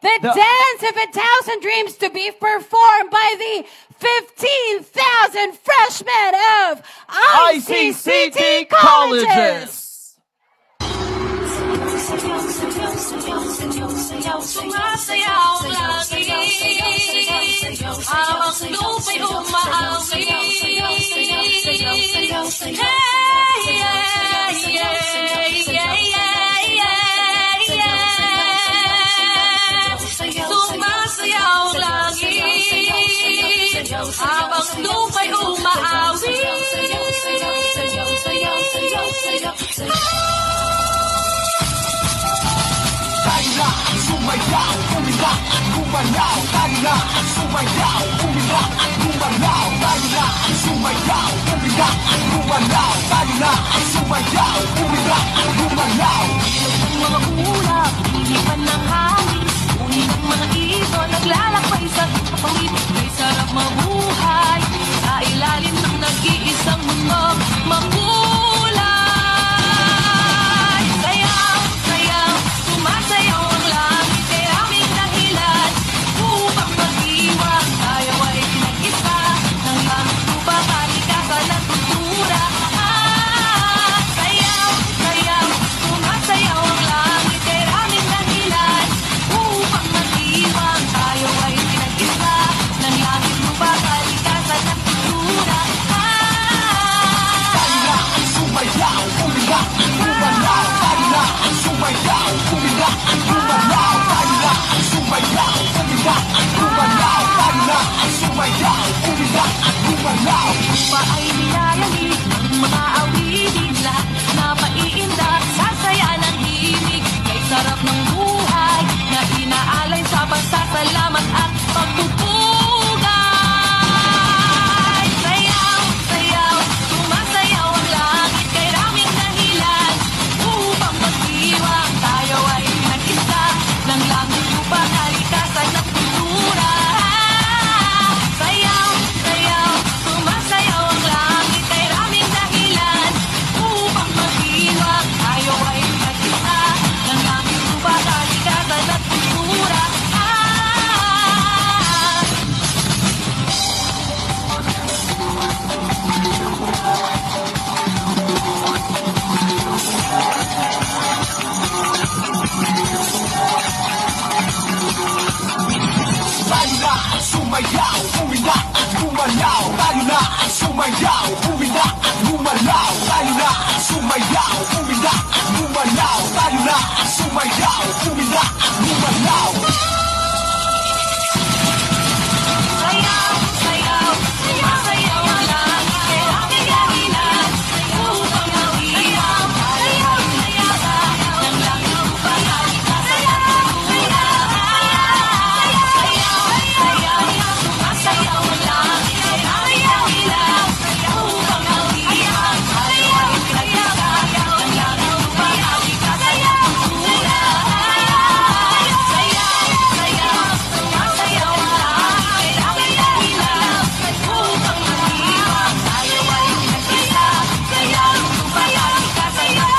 The dance of 1,000 dreams to be performed by the 15,000 freshmen of ICCT colleges. Sumasayaw lagi habang lupa'y umaawi. Sumasayaw lagi habang lupa'y umaawi. Sumayaw, umiyak, gumalaw. Tayo na, sumayaw, umiyak, gumalaw. Tayo na, sumayaw, umiyak, gumalaw. Tayo na, sumayaw, umiyak, gumalaw. Ang mga ulap, inipan ng hangin. Uni ng mga ito, naglalakbay sa kapangibig. May sarap mabuhay sa ilalim ng nag-iisang mundo. Makulay, sayaw, sayaw, sumasayaw ang langit. Kay aming dahilan upang mag-iwang. Tayo ay pinag-isa ng langit upang kalikasan at kultura. Sayaw, sayaw, sumasayaw ang langit. Kay aming dahilan upang mag-iwang. Tayo ay pinag-isa ng langit upang kalikasan at kultura. Tayo na, sumayaw, umiyak, gumalaw. Tayo na, sumayaw, umiyak, gumalaw. Tayo na, sumayaw, umiyak, gumalaw. Tayo na, sumayaw, umiyak, gumalaw. Pa ay nilayali ang mga awitin. Lahat na maiinda sa saya ng himig. Kay sarap ng buhay na inaalay sa pasasalamat at pagpupugay. Sayaw, sayaw, sumasayaw ang langit. Kay raming dahilan upang magdiwang. Tayo ay nag-isa ng langit upang kalikasan at kultura. Sayaw, sayaw, sumasayaw ang langit. Kay raming dahilan upang magdiwang. Tayo ay nag-isa ng langit upang kalikasan at kultura. Tayo na, sumayaw, umiyak, gumalaw. Tayo na, sumayaw, umiyak, gumalaw. Tayo na, sumayaw, umiyak, gumalaw. Tayo na, sumayaw, umiyak, gumalaw. Sayaw, sayaw, sumasayaw ang langit. Kay raming dahilan upang magdiwang. Tayo ay nag-isa ng langit upang kalikasan at kultura. Sayaw, sayaw, sumasayaw ang langit. Kay raming dahilan upang magdiwang. Tayo ay nag-isa ng langit upang kalikasan at kultura. Sayaw, sayaw, sumasayaw ang langit. Kay raming dahilan upang magdiwang. Tayo ay nag-isa ng langit upang kalikasan at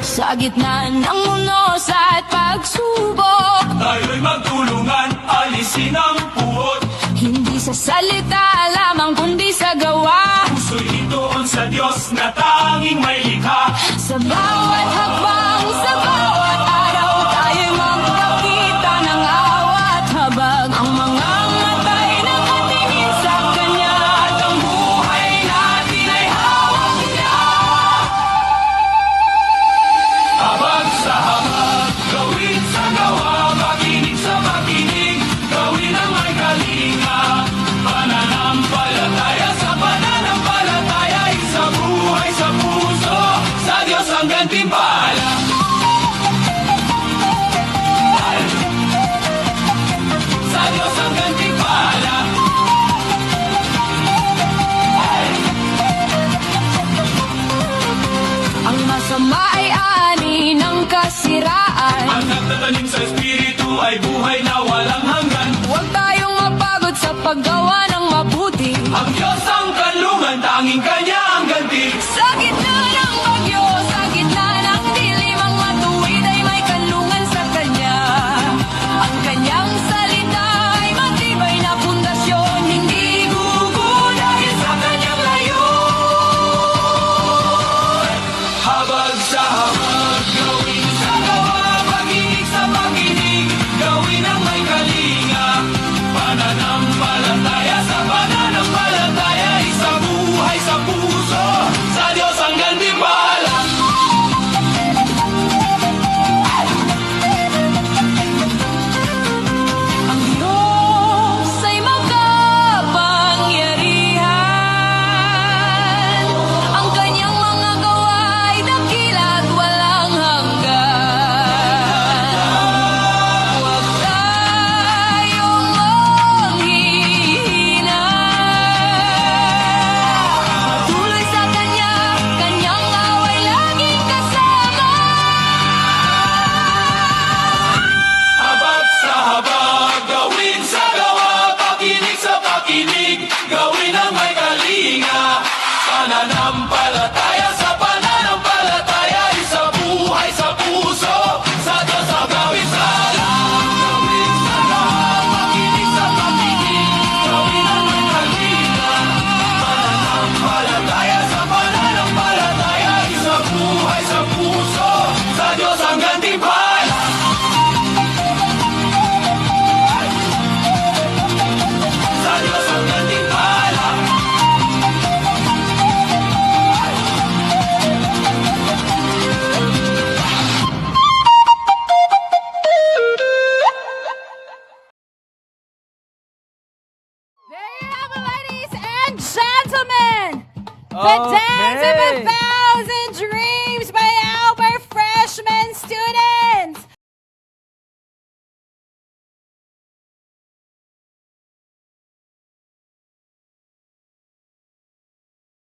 sa gitna ng unos at pagsubok, Tayo'y magtulungan, alisin ang puot. hindi sa salita lamang kundi sa gawa. Puso'y itoon sa Diyos na tanging may likha. Sa bawat hakbang, sa bawat araw, tayo'y magkakita ng awat habag. Ang mga matay nakatingin sa Kanya at ang buhay natin ay hawak niya. Habag sa habag, gawin sa gawa, makinig sa makinig, gawin ang may kalinga. Pananampalataya sa pananampalataya, sa buhay sa puso, sa Diyos ang ganti. gantimpala. Sa Diyos ang gantimpala. Ang masama ay ani ng kasiraan. Ang nagtatanim sa espiritu ay buhay na walang hanggan. Huwag tayong mapagod sa paggawa ng mabuti. Ang Diyos ang kanlungan, tanging Kanya ang ganti. Sa gitna ng bagyo, sa gitna ng dilim, ang matuwid ay may kanlungan sa Kanya. Ang Kanyang salita ay matibay na pundasyon, hindi gugu dahil sa Kanyang layo. Habag sa habag, gawin sa gawa, pag-ibig sa pag-ibig, gawin ang may kalinga. Pananampalataya sa pananampalataya, isang buhay sa puso, sa Diyos ang gantimpala. Ang Diyos ay makapangyarihan. Ang Kanyang mga gawa ay dakila at walang hanggan. Huwag tayong manghihina. Patuloy sa Kanya, Kanyang away laging kasama. Habag sa habag, gawin sa gawa, pakinig sa pakinig, gawin ang may kalinga. Pananampalataya sa pananampalataya, isa buhay sa puso, sa Diyos ang gawin sala. Gawin sa gawa, pakinig sa pakinig, gawin ang may kalinga. Pananampalataya sa pananampalataya, isa buhay sa puso, sa Diyos ang gantimpala. Sa Diyos ang gantimpala. There you have it, ladies and gentlemen. The Dance of Okay. the